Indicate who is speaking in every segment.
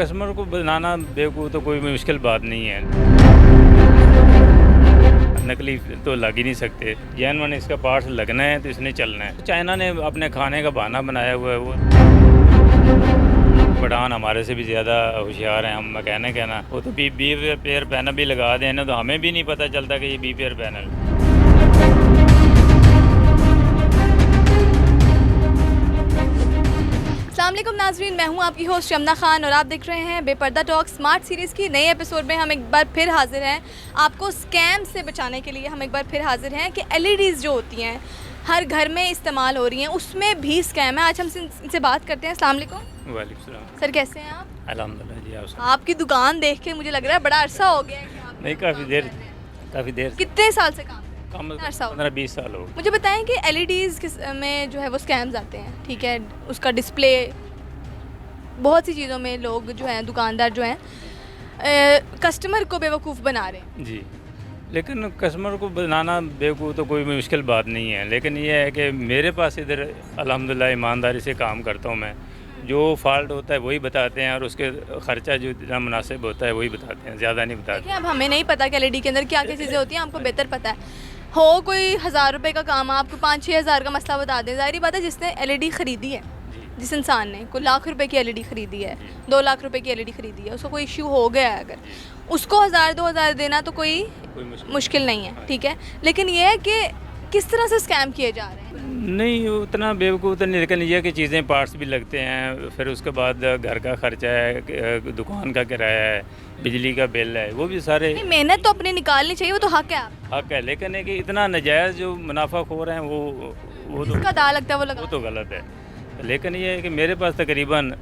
Speaker 1: Customer को बनाना बेवकूफ़ तो कोई मुश्किल बात नहीं है। नकली तो लग ही नहीं सकते। जेन्युइन इसका पार्ट्स लगना है तो इसने चलना है। चाइना ने अपने खाने का बहाना बनाया हुआ है। वो पठान हमारे से भी ज़्यादा होशियार हैं। हम मैकेनिक है ना, वो तो बी पेयर पैनल भी लगा दें ना, तो हमें भी नहीं पता चलता कि ये बी पेयर पैनल।
Speaker 2: अस्सलाम वालेकुम नाज़रीन, मैं हूं आपकी होस्ट यमुना खान और आप देख रहे हैं बेपर्दा टॉक स्मार्ट सीरीज़ की नए एपिसोड में। हम एक बार फिर हाजिर हैं आपको स्कैम से बचाने के लिए। हम एक बार फिर हाजिर हैं कि एलईडीज़ जो होती हैं हर घर में इस्तेमाल हो रही हैं, उसमें भी स्कैम है। आज हम इनसे बात करते हैं। अस्सलाम वालेकुम।
Speaker 1: वालेकुम सलाम।
Speaker 2: सर कैसे हैं आप?
Speaker 1: अल्हम्दुलिल्लाह जी। आप
Speaker 2: आपकी दुकान देख के मुझे लग रहा है बड़ा अरसा हो गया है कि आप
Speaker 1: नहीं, काफ़ी देर
Speaker 2: कितने साल से काम?
Speaker 1: कम
Speaker 2: अरसा हो
Speaker 1: 15-20 साल हो।
Speaker 2: मुझे बताएं कि एलईडीज़ में जो है वो स्कैम्स आते हैं, ठीक है, उसका डिस्प्ले, बहुत सी चीज़ों में लोग जो हैं, दुकानदार जो हैं, कस्टमर को बेवकूफ़ बना रहे हैं।
Speaker 1: जी, लेकिन कस्टमर को बनाना बेवकूफ़ तो कोई मुश्किल बात नहीं है। लेकिन ये है कि मेरे पास इधर अल्हम्दुलिल्लाह ईमानदारी से काम करता हूँ मैं। जो फॉल्ट होता है वही बताते हैं और उसके ख़र्चा जो जितना मुनासिब होता है वही बताते हैं, ज़्यादा नहीं बताते।
Speaker 2: देखिए, अब हमें नहीं पता कि एलईडी के अंदर क्या क्या चीज़ें होती हैं, आपको बेहतर पता है। हो कोई 1000 रुपये का काम, आपको 5-6 हज़ार का मसला बता दें, ज़ाहिर बात है जिसने एलईडी ख़रीदी है, जिस इंसान ने कोई लाख रुपए की एलईडी ख़रीदी है, 2 लाख रुपए की एलईडी ख़रीदी है, उसको कोई इश्यू हो गया है, अगर उसको 1000-2000 देना तो कोई मुश्किल नहीं है, ठीक है। लेकिन ये है कि किस तरह से स्कैम किए जा रहे हैं।
Speaker 1: नहीं, उतना बेवकूफ़ तो नहीं, लेकिन ये कि चीज़ें पार्ट्स भी लगते हैं, फिर उसके बाद घर का ख़र्चा है, दुकान का किराया है, बिजली का बिल है, वो भी सारे।
Speaker 2: नहीं, मेहनत तो अपनी निकालनी चाहिए, वो तो हक है आप।
Speaker 1: हक है, लेकिन है कि इतना नाजायज़ जो मुनाफाखोर हैं वो तो
Speaker 2: जिसका दाव लगता है वो लगा।
Speaker 1: वो तो गलत है। लेकिन ये है कि मेरे पास तकरीबन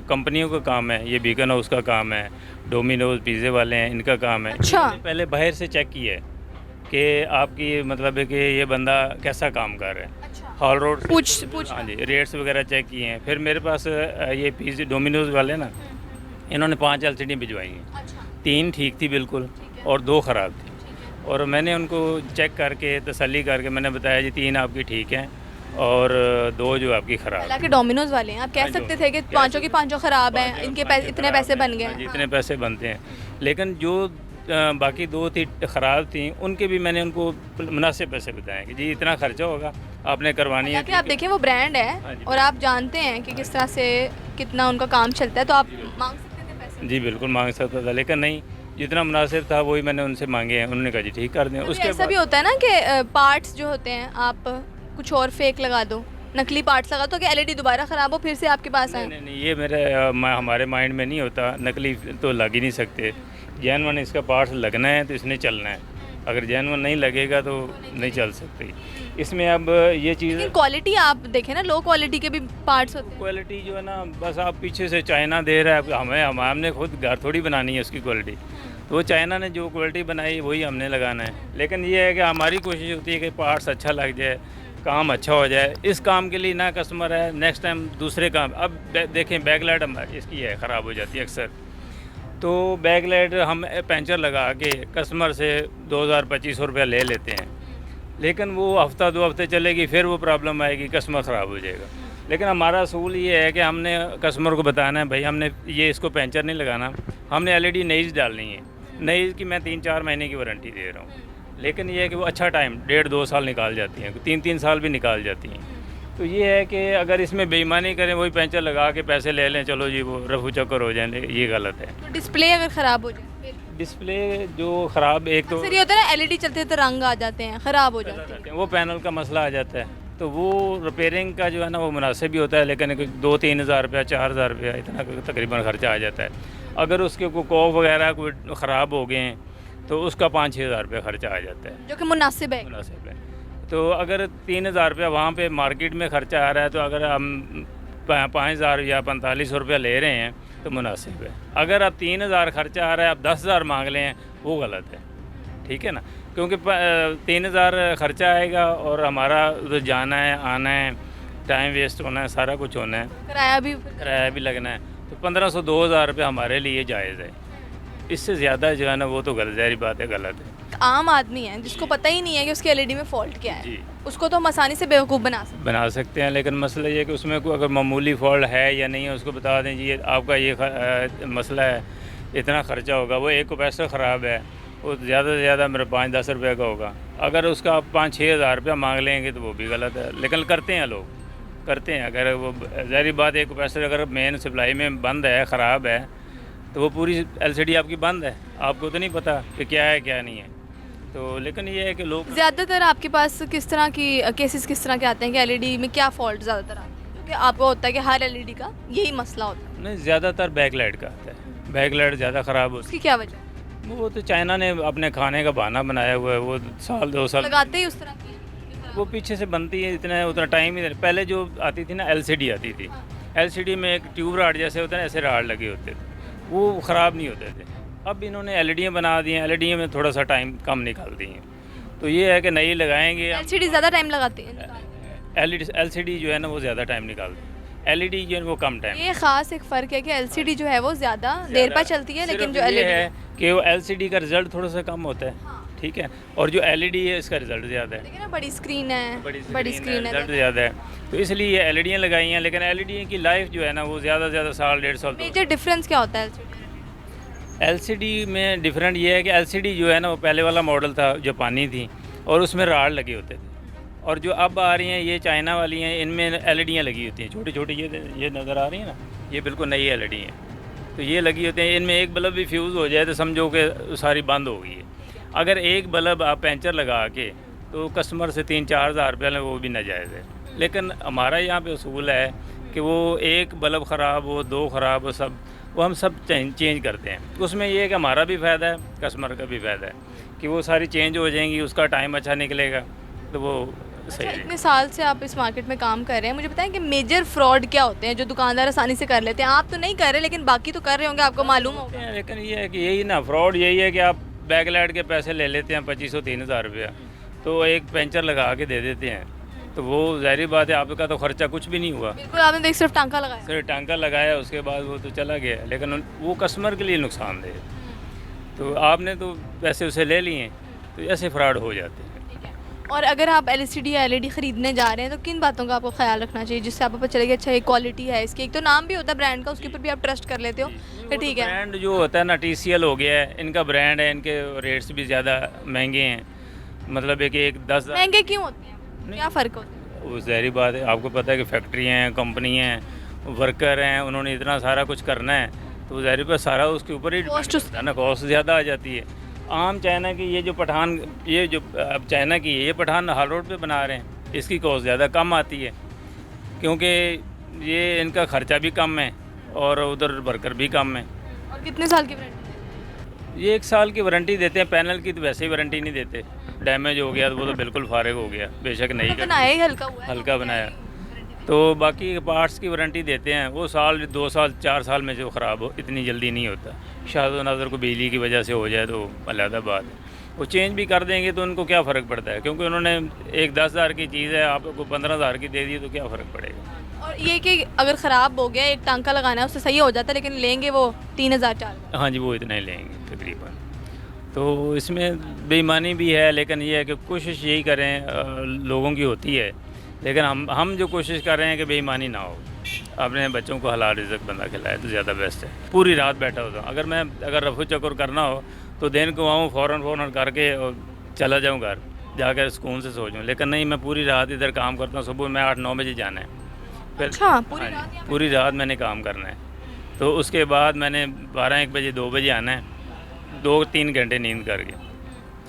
Speaker 1: कंपनियों का काम है, ये बीकन हाउस का काम है, डोमिनोज पिज़्ज़े वाले हैं, इनका काम है।
Speaker 2: अच्छा।
Speaker 1: मैंने पहले बाहर से चेक किया है कि आपकी मतलब है कि ये बंदा कैसा काम कर रहा है।
Speaker 2: अच्छा।
Speaker 1: हॉल रोड
Speaker 2: पूछ
Speaker 1: हाँ जी, रेट्स वगैरह चेक किए हैं। फिर मेरे पास ये पिज़्ज़ा डोमिनोज वाले ना, इन्होंने 5 एलसीडी भिजवाई हैं।
Speaker 2: अच्छा।
Speaker 1: 3 ठीक थी बिल्कुल और 2 ख़राब थी। और मैंने उनको चेक करके तसल्ली करके मैंने बताया जी 3 आपकी ठीक हैं और 2 जो आपकी ख़राब।
Speaker 2: हालांकि डोमिनोज वाले हैं, आप कह सकते थे कि पांचों की पांचों ख़राब हैं, इनके इतने पैसे बन गए हैं।
Speaker 1: इतने पैसे बनते हैं। लेकिन जो बाकी 2 थी ख़राब थी, उनके भी मैंने उनको मुनासिब पैसे बताए कि जी इतना ख़र्चा होगा, आपने करवानी है।
Speaker 2: कि आप देखें वो ब्रांड है और आप जानते हैं कि किस तरह से कितना उनका काम चलता है, तो आप मांग सकते थे पैसे।
Speaker 1: जी बिल्कुल मांग सकता था, लेकिन नहीं, जितना मुनासिब था वही मैंने उनसे मांगे हैं। उन्होंने कहा जी ठीक कर दें। उसके
Speaker 2: ऐसा भी होता है ना कि पार्ट्स जो होते हैं आप कुछ और फेक लगा दो, नकली पार्ट्स लगा दो कि एलईडी दोबारा ख़राब हो फिर से आपके पास आए।
Speaker 1: नहीं, ये हमारे माइंड में नहीं होता। नकली तो लग ही नहीं सकते। जेन्युइन इसका पार्ट्स लगना है तो इसने चलना है। अगर जेन्युइन नहीं लगेगा तो नहीं चल सकती। इसमें अब ये चीज़
Speaker 2: क्वालिटी आप देखें ना, लो क्वालिटी के भी पार्ट्स होते हैं।
Speaker 1: क्वालिटी जो है ना, बस आप पीछे से चाइना दे रहा है, हमने खुद घर थोड़ी बनानी है उसकी क्वालिटी। तो वो चाइना ने जो क्वालिटी बनाई वही हमने लगाना है। लेकिन ये है कि हमारी कोशिश होती है कि पार्ट्स अच्छा लग जाए, काम अच्छा हो जाए। इस काम के लिए ना कस्टमर है, नेक्स्ट टाइम दूसरे काम। अब देखें बैकलाइट हमारी इसकी है ख़राब हो जाती है अक्सर, तो बैकलाइट हम पंचर लगा के कस्टमर से 2000-2500 रुपया ले लेते हैं। लेकिन वो हफ़्ता 2 हफ़्ते चलेगी, फिर वो प्रॉब्लम आएगी, कस्टमर ख़राब हो जाएगा। लेकिन हमारा असूल ये है कि हमने कस्टमर को बताना है भाई हमने ये इसको पंचर नहीं लगाना, हमने एलईडी नई डालनी है। नई की मैं 3-4 महीने की वारंटी दे रहा हूँ। लेकिन ये है कि वो अच्छा टाइम 1.5-2 साल निकाल जाती हैं, 3-3 साल भी निकाल जाती हैं। तो ये है कि अगर इसमें बेईमानी करें, वही पंचर लगा के पैसे ले लें, चलो जी वो रफू चक्कर हो जाए, ये गलत है।
Speaker 2: तो डिस्प्ले अगर ख़राब हो जाए,
Speaker 1: डिस्प्ले जो ख़राब, एक तो
Speaker 2: ये होता है ना एलईडी चलते तो रंग आ जाते हैं, ख़राब हो जाते हैं,
Speaker 1: वो पैनल का मसला आ जाता है, तो वो रिपेयरिंग का जो है ना वो मुनासिब भी होता है। लेकिन 2-3 हज़ार रुपया, 4,000 रुपया इतना तकरीबन ख़र्चा आ जाता है। अगर उसके कोई कॉफ वगैरह कोई ख़राब हो गए हैं तो उसका 5-6 हज़ार रुपया ख़र्चा आ जाता है,
Speaker 2: जो कि मुनासिब है।
Speaker 1: तो अगर 3,000 रुपया वहाँ पे मार्केट में ख़र्चा आ रहा है, तो अगर हम 5,000 या 4500 रुपया ले रहे हैं तो मुनासिब है। अगर आप 3,000 ख़र्चा आ रहा है, आप 10,000 मांग लें हैं, वो गलत है, ठीक है ना। क्योंकि 3,000 ख़र्चा आएगा और हमारा उधर जाना है, आना है, टाइम वेस्ट होना है, सारा कुछ होना है, किराया भी लगना है। तो 1,500-2,000 रुपये हमारे लिए जायज़ है। इससे ज़्यादा जो है ना वो तो ज़ाहिर बात है गलत है।
Speaker 2: एक आम आदमी है जिसको पता ही नहीं है कि उसकी एलईडी में फॉल्ट क्या है,
Speaker 1: जी
Speaker 2: उसको तो हम आसानी से बेवकूफ़ बना सकते
Speaker 1: बना सकते हैं, लेकिन मसला ये है कि उसमें कोई अगर मामूली फॉल्ट है या नहीं है उसको बता दें जी ये आपका ये मसला है, इतना ख़र्चा होगा। वो एक कैपेसिटर ख़राब है, वो ज़्यादा से ज़्यादा मेरे 5-10 रुपये का होगा। अगर उसका आप 5-6 हज़ार रुपया मांग लेंगे तो वो भी गलत है, लेकिन करते हैं लोग, करते हैं। अगर वो ज़ाहिर बात है, एक कैपेसिटर अगर मेन सप्लाई में बंद है, ख़राब है, तो वो पूरी एलसीडी आपकी बंद है, आपको तो नहीं पता कि क्या है क्या नहीं है। तो लेकिन ये है कि लोग
Speaker 2: ज़्यादातर आपके पास किस तरह की केसेस किस तरह के आते हैं कि एलईडी में क्या फॉल्ट ज़्यादातर आते हैं, क्योंकि आपको होता है कि हर एलईडी का यही मसला होता है,
Speaker 1: नहीं, ज़्यादातर बैकलाइट का आता है। बैकलाइट ज़्यादा ख़राब होती
Speaker 2: उसकी क्या वजह है?
Speaker 1: है। वो तो चाइना ने अपने खाने का बहाना बनाया हुआ है, वो साल 2 साल
Speaker 2: लगाते ही उस तरह की है?
Speaker 1: वो पीछे से बनती है, इतना उतना टाइम ही पहले जो आती थी ना एलसीडी आती थी, एलसीडी में एक ट्यूब राड जैसे होता है ना, ऐसे राड लगे होते थे, वो ख़राब नहीं होते थे। अब इन्होंने एलईडियाँ बना दी हैं, एलईडी में थोड़ा सा टाइम कम निकालती हैं, तो ये है कि नई लगाएंगे।
Speaker 2: एलसीडी ज़्यादा टाइम लगाती है,
Speaker 1: एलसीडी जो है ना वो ज़्यादा टाइम निकालती है, एलईडी जो है वो कम टाइम।
Speaker 2: ये ख़ास एक फ़र्क है कि एलसीडी जो है वो ज़्यादा देर पर चलती है, लेकिन जो
Speaker 1: ये
Speaker 2: एलईडी
Speaker 1: है कि वो एलसीडी का रिजल्ट थोड़ा सा कम होता है, ठीक है, और जो एलईडी है इसका रिजल्ट ज़्यादा है,
Speaker 2: लेकिन ना बड़ी स्क्रीन है, बड़ी स्क्रीन है,
Speaker 1: रिजल्ट ज़्यादा है, तो इसलिए ये एलईडियाँ लगाई हैं। लेकिन एलईडी की लाइफ जो है ना वो ज़्यादा से ज़्यादा साल 1.5 साल।
Speaker 2: मेजर डिफरेंस क्या होता है एलसीडी?
Speaker 1: एलसीडी में डिफरेंट ये है कि एलसीडी जो है ना वो पहले वाला मॉडल था, जापानी थी, और उसमें राड लगे होते थे, और जो अब आ रही हैं ये चाइना वाली हैं, इनमें एलईडियाँ लगी होती हैं छोटी छोटी, ये नज़र आ रही हैं ना, ये बिल्कुल नई एलईडी हैं, तो ये लगी होती हैं। इनमें एक बल्ब भी फ्यूज़ हो जाए तो समझो कि सारी बंद हो गई है। अगर एक बल्ब आप पैंचर लगा के तो कस्टमर से 3-4 हज़ार रुपये लें, वो भी नाजायज़ है। लेकिन हमारा यहाँ पे उसूल है कि वो एक बल्ब ख़राब हो, 2 ख़राब हो, सब वो हम सब चेंज करते हैं। उसमें ये है कि हमारा भी फ़ायदा है, कस्टमर का भी फ़ायदा है कि वो सारी चेंज हो जाएंगी, उसका टाइम अच्छा निकलेगा, तो वो सही है।
Speaker 2: इतने साल से आप इस मार्केट में काम कर रहे हैं, मुझे बताएं कि मेजर फ्रॉड क्या होते हैं जो दुकानदार आसानी से कर लेते हैं? आप तो नहीं कर रहे, लेकिन बाकी तो कर रहे होंगे, आपको मालूम होगा।
Speaker 1: लेकिन ये है कि यही ना फ्रॉड यही है कि आप बैकलाइट के पैसे ले लेते हैं 2500-3 हज़ार रुपया, तो एक पेंचर लगा के दे देते हैं, तो वो ज़ाहिर बात है आपका तो खर्चा कुछ भी नहीं हुआ,
Speaker 2: बिल्कुल, आपने तो एक सिर्फ टांका लगाया।
Speaker 1: सिर्फ टांका लगाया, उसके बाद वो तो चला गया, लेकिन वो कस्टमर के लिए नुकसानदेह है। तो आपने तो पैसे उसे ले लिए, तो ऐसे फ्रॉड हो जाते हैं।
Speaker 2: और अगर आप एलसीडी या एलईडी खरीदने जा रहे हैं तो किन बातों का आपको ख्याल रखना चाहिए जिससे आपको पता चलेगा अच्छा ये क्वालिटी है इसकी? एक तो नाम भी होता है ब्रांड का, उसके ऊपर भी आप ट्रस्ट कर लेते हो कि ठीक है।
Speaker 1: ब्रांड जो होता है ना, TCL हो गया है, इनका ब्रांड है, इनके रेट्स भी ज़्यादा महंगे हैं, मतलब है कि एक 10
Speaker 2: महंगे क्यों होते हैं, क्या फ़र्क होता है?
Speaker 1: वो ज़ाहिर बात है, आपको पता है कि फैक्ट्री हैं, कंपनी हैं, वर्कर हैं, उन्होंने इतना सारा कुछ करना है, तो ज़ाहिर बात सारा उसके ऊपर ही
Speaker 2: Cost
Speaker 1: डिपेंड है ना, कॉस्ट ज़्यादा आ जाती है। आम चाइना की ये जो पठान, ये जो अब चाइना की है, ये पठान हाल रोड पे बना रहे हैं, इसकी कॉस्ट ज़्यादा कम आती है, क्योंकि ये इनका ख़र्चा भी कम है और उधर वर्कर भी कम है।
Speaker 2: और कितने साल की वारंटी?
Speaker 1: ये 1 साल की वारंटी देते हैं, पैनल की तो वैसे ही वारंटी नहीं देते, डैमेज हो गया तो वो तो बिल्कुल फारिग हो गया, बेशक नहीं कर
Speaker 2: बनाया ही हल्का हुआ है,
Speaker 1: हल्का बनाया, तो बाकी पार्ट्स की वारंटी देते हैं, वो साल 2 साल 4 साल में जो ख़राब हो इतनी जल्दी नहीं होता। शायद नज़र को बिजली की वजह से हो जाए तो अलहदा बात है, वो चेंज भी कर देंगे तो उनको क्या फ़र्क पड़ता है, क्योंकि उन्होंने एक 10 हज़ार की चीज़ है आपको 15 हज़ार की दे दी तो क्या फ़र्क पड़ेगा।
Speaker 2: और ये कि अगर ख़राब हो गया, एक टांका लगाना है उससे सही हो जाता है, लेकिन लेंगे वो 3000-4000।
Speaker 1: हाँ जी, वो इतना ही लेंगे तकरीबन, तो इसमें बेईमानी भी है, लेकिन ये है कि कोशिश यही करें, लोगों की होती है, लेकिन हम जो कोशिश कर रहे हैं कि बेईमानी ना हो, अपने बच्चों को हलाल रिज़्क़ बंदा खिलाए तो ज़्यादा बेस्ट है। पूरी रात बैठा होता हूँ, अगर रफू चक्कर करना हो तो दिन को आऊँ फ़ौरन करके और चला जाऊँ घर, जाकर सुकून से सो जाऊँ, लेकिन नहीं, मैं पूरी रात इधर काम करता हूँ। सुबह में 8-9 बजे जाना है, फिर
Speaker 2: अच्छा,
Speaker 1: पूरी रात मैंने काम करना है, तो उसके बाद मैंने 12-1 बजे 2 बजे आना है, 2-3 घंटे नींद करके,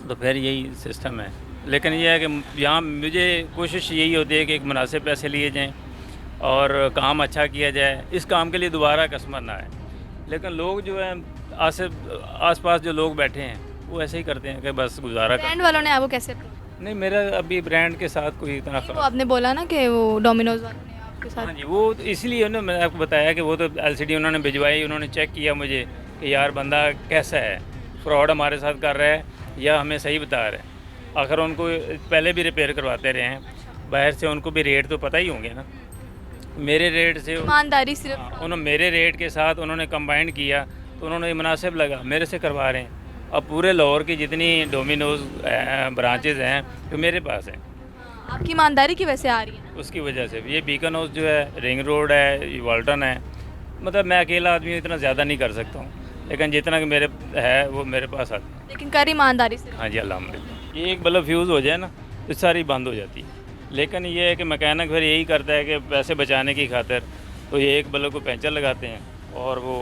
Speaker 1: तो फिर यही सिस्टम है। लेकिन यह है कि यहाँ मुझे कोशिश यही होती है कि एक मुनासिब पैसे लिए जाएँ और काम अच्छा किया जाए, इस काम के लिए दोबारा कस्टमर ना आए। लेकिन लोग जो है आस पास जो लोग बैठे हैं वो ऐसे ही करते हैं कि बस गुजारा कर।
Speaker 2: ब्रांड वालों ने आपको कैसे approach किया?
Speaker 1: नहीं, मेरा अभी ब्रांड के साथ कोई इतना
Speaker 2: नहीं, वो आपने बोला ना कि वो डोमिनोज वालों ने आपके साथ।
Speaker 1: हाँ जी, वो तो इसलिए ना मैंने आपको बताया कि वो तो एलसीडी उन्होंने भिजवाई, उन्होंने चेक किया मुझे कि यार बंदा कैसा है, फ्रॉड हमारे साथ कर रहा है या हमें सही बता रहा है। आखिर उनको पहले भी रिपेयर करवाते रहे हैं, बाहर से उनको भी रेट तो पता ही होंगे ना, मेरे रेट से
Speaker 2: ईमानदारी सिर्फ
Speaker 1: उन्होंने मेरे रेट के साथ उन्होंने कंबाइंड किया तो उन्होंने मुनासिब लगा, मेरे से करवा रहे हैं, अब पूरे लाहौर की जितनी डोमिनोज ब्रांचेज हैं तो मेरे पास हैं,
Speaker 2: आपकी ईमानदारी की वजह से आ रही है।
Speaker 1: उसकी वजह से। ये बीकन हाउस जो है, रिंग रोड है, ये वाल्टन है, मतलब मैं अकेला आदमी इतना ज़्यादा नहीं कर सकता हूँ, लेकिन जितना कि मेरे है वो मेरे पास आती है।
Speaker 2: लेकिन कर ईमानदारी से।
Speaker 1: हाँ जी, अल्हम्दुलिल्लाह। ये एक बल्ब फ्यूज़ हो जाए ना तो सारी बंद हो जाती है, लेकिन ये है कि मैकेनिक फिर यही करता है कि पैसे बचाने की खातिर तो ये एक बल्ब को पंचर लगाते हैं और वो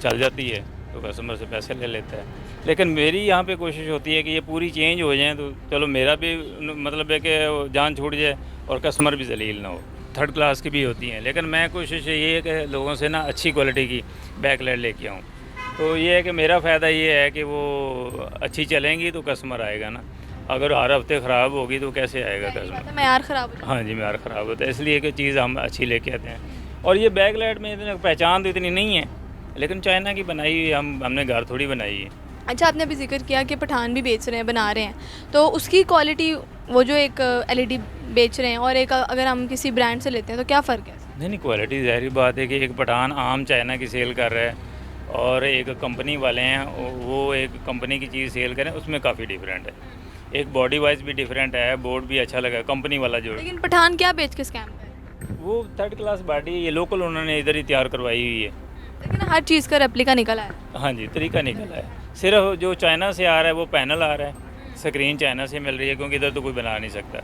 Speaker 1: चल जाती है, तो कस्टमर से पैसे ले लेता है। लेकिन मेरी यहाँ पे कोशिश होती है कि ये पूरी चेंज हो जाए तो चलो मेरा भी मतलब है कि जान छूट जाए और कस्टमर भी जलील ना हो। थर्ड क्लास की भी होती हैं, लेकिन मैं कोशिश ये है कि लोगों से ना अच्छी क्वालिटी की बैकलाइट लेके आऊँ। तो ये है कि मेरा फ़ायदा ये है कि वो अच्छी चलेंगी तो कस्टमर आएगा ना, अगर हर हफ्ते ख़राब होगी तो कैसे आएगा कस्टमर।
Speaker 2: मैयार ख़राब हो जाता
Speaker 1: हाँ जी, मेरा ख़राब होता है, इसलिए कि चीज़ हम अच्छी लेके आते हैं। और ये बैकलाइट में इतनी पहचान तो इतनी नहीं है, लेकिन चाइना की बनाई हुई हमने घर थोड़ी बनाई है।
Speaker 2: है। अच्छा, आपने अभी जिक्र किया कि पठान भी बेच रहे हैं, बना रहे हैं, तो उसकी क्वालिटी वो जो एक एलईडी बेच रहे हैं और एक अगर हम किसी ब्रांड से लेते हैं तो क्या फ़र्क है?
Speaker 1: नहीं, क्वालिटी ज़ाहिर बात है कि एक पठान आम चाइना की सेल कर रहा है और एक कंपनी वाले हैं वो एक कंपनी की चीज़ सेल करें, उसमें काफ़ी डिफरेंट है। एक बॉडी वाइज भी डिफरेंट है, बोर्ड भी अच्छा लगा कंपनी वाला जो
Speaker 2: लेकिन पठान क्या बेच के स्कैम कर रहे
Speaker 1: वो थर्ड क्लास बॉडी ये लोकल उन्होंने इधर ही तैयार करवाई हुई है।
Speaker 2: हैं? लेकिन हर चीज़ का रेप्लिका निकला है।
Speaker 1: हाँ जी, तरीका निकला है। सिर्फ जो चाइना से आ रहा है वो पैनल आ रहा है, स्क्रीन चाइना से मिल रही है क्योंकि इधर तो कोई बना नहीं सकता।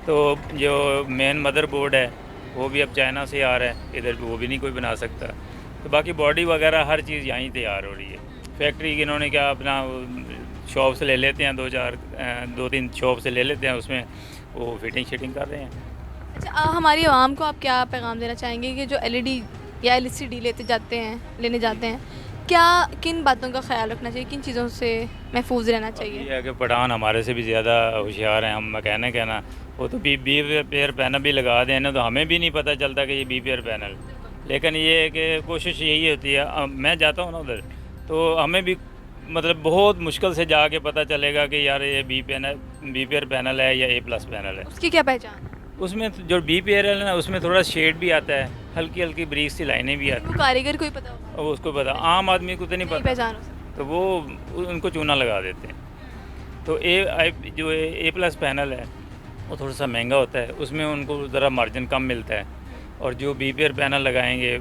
Speaker 1: तो जो मेन मदर बोर्ड है वो भी अब चाइना से आ रहा है, इधर वो भी नहीं कोई बना सकता। तो बाकी बॉडी वगैरह हर चीज़ यहीं तैयार हो रही है। फैक्ट्री की इन्होंने क्या अपना शॉप से ले लेते हैं, 2-3 शॉप से ले लेते हैं, उसमें वो फिटिंग शिटिंग कर रहे हैं।
Speaker 2: अच्छा, हमारी आवाम को आप क्या पैगाम देना चाहेंगे कि जो एलईडी या एलसीडी लेने जाते हैं, क्या किन बातों का ख्याल रखना चाहिए, किन चीज़ों से महफूज रहना चाहिए?
Speaker 1: ये है कि पठान हमारे से भी ज़्यादा होशियार हैं, हम मैकेनिक है ना, वो तो बी पेयर पैनल भी लगा दें ना तो हमें भी नहीं पता चलता कि ये बी पेयर पैनल। लेकिन ये है कि कोशिश यही होती है, मैं जाता हूँ ना उधर तो हमें भी मतलब बहुत मुश्किल से जाके पता चलेगा कि यार ये बी पेयर पैनल है या A+ पैनल है।
Speaker 2: उसकी क्या पहचान?
Speaker 1: उसमें जो बी पेयर है ना उसमें थोड़ा शेड भी आता है, हल्की हल्की ब्रीज सी लाइनें भी आती
Speaker 2: वो कारीगर को ही पता होगा,
Speaker 1: हैं, और उसको पता, आम आदमी को तो नहीं
Speaker 2: नहीं
Speaker 1: पता,
Speaker 2: पहचान हो सकती।
Speaker 1: तो वो उनको चूना लगा देते हैं। तो जो A+ पैनल है वो थोड़ा सा महंगा होता है, उसमें उनको ज़रा मार्जिन कम मिलता है। और जो बी पेयर पैनल लगाएंगे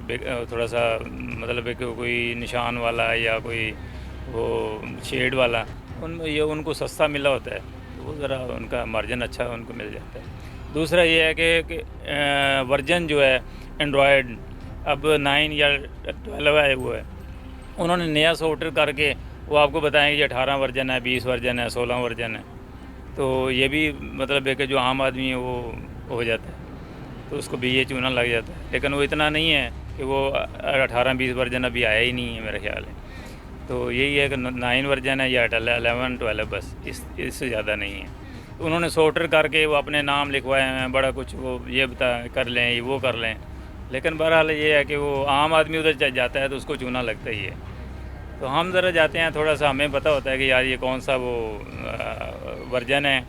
Speaker 1: थोड़ा सा मतलब है कि कोई निशान वाला या कोई वो शेड वाला, उनमें ये उनको सस्ता मिला होता है, तो वो ज़रा उनका मार्जिन अच्छा उनको मिल जाता है। दूसरा ये है कि वर्जन जो है एंड्रॉयड अब 9 या 12 आए हुआ है, उन्होंने नया सॉफ्टवेयर करके वो आपको बताएंगे कि 18 वर्जन है, 20 वर्जन है, 16 वर्जन है। तो ये भी मतलब है कि जो आम आदमी है वो हो जाता है, तो उसको भी ये चूना लग जाता है। लेकिन वो इतना नहीं है कि वो 18-20 वर्जन अभी आया ही नहीं है मेरा ख्याल है। तो यही है कि 9 वर्जन है या 11-12 बस, इससे ज़्यादा नहीं है। तो उन्होंने सॉफ्टवेयर करके वो अपने नाम लिखवाए हैं, बड़ा कुछ वो ये बता कर लें, ये वो कर लें। लेकिन बहरहाल ये है कि वो आम आदमी उधर जाता है तो उसको चूना लगता ही है। तो हम ज़रा जाते हैं, थोड़ा सा हमें पता होता है कि यार ये कौन सा वो वर्जन है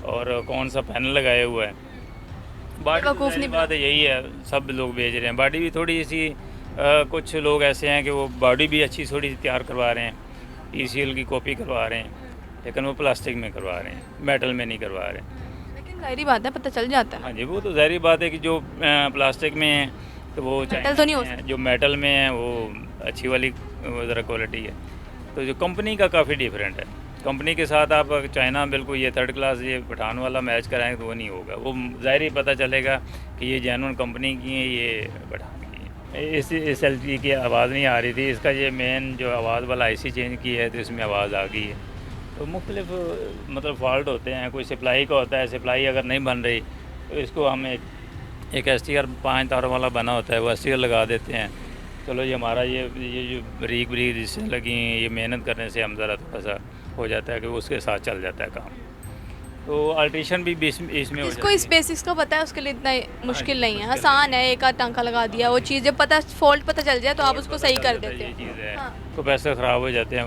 Speaker 1: और कौन सा पैनल लगाया हुआ है।
Speaker 2: बेवकूफ़ नहीं
Speaker 1: बात है यही है, सब लोग बेच रहे हैं। बॉडी भी थोड़ी सी कुछ लोग ऐसे हैं कि वो बॉडी भी अच्छी थोड़ी सी तैयार करवा रहे हैं, TCL की कॉपी करवा रहे हैं, लेकिन वो प्लास्टिक में करवा रहे हैं, मेटल में नहीं करवा रहे हैं।
Speaker 2: लेकिन जाहिर बात है, पता चल जाता है।
Speaker 1: हाँ जी, वो तो ज़ाहिर बात है कि जो प्लास्टिक में है तो वो
Speaker 2: मेटल तो नहीं हो
Speaker 1: है, जो मेटल में है वो अच्छी वाली ज़रा क्वालिटी है। तो जो कंपनी का काफ़ी डिफरेंट है, कंपनी के साथ आप चाइना बिल्कुल ये थर्ड क्लास ये पठान वाला मैच कराएंगे तो वो नहीं होगा। वो ज़ाहिर ही पता चलेगा कि ये जेन्युइन कंपनी की है, ये पठान की है। इस LG की आवाज़ नहीं आ रही थी, इसका ये मेन जो आवाज़ वाला IC चेंज की है तो इसमें आवाज़ आ गई है। तो मुख्तलिफ मतलब फॉल्ट होते हैं, कोई सप्लाई का होता है, सप्लाई अगर नहीं बन रही तो इसको हम एक STR 5 तारों वाला बना होता है, वो STR लगा देते हैं। चलो ये हमारा ये जो ब्रीक जिससे लगी ये मेहनत करने से हम ज़रा थोड़ा सा हो जाता है कि उसके साथ चल जाता है काम। तो अल्ट्रेशन भी इसमें हो
Speaker 2: जिसको
Speaker 1: जाती है।
Speaker 2: इस बेसिक्स का पता है उसके लिए इतना मुश्किल नहीं है, आसान है, एक आध टांका लगा दिया, वो चीज़ जब फॉल्ट पता चल जाए तो आप उसको सही कर देते
Speaker 1: ये
Speaker 2: हैं।
Speaker 1: चीज़ है,
Speaker 2: हाँ।
Speaker 1: तो पैसे ख़राब हो जाते हैं,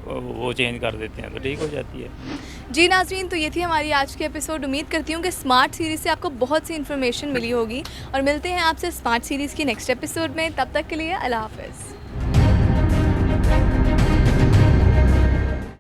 Speaker 1: वो चेंज कर देते हैं तो ठीक हो जाती है।
Speaker 2: जी नाज़रीन, तो ये थी हमारी आज की एपिसोड। उम्मीद करती हूँ कि स्मार्ट सीरीज़ से आपको बहुत सी इन्फॉर्मेशन मिली होगी और मिलते हैं आपसे स्मार्ट सीरीज़ की नेक्स्ट एपिसोड में। तब तक के लिए अल्लाह हाफ़िज़।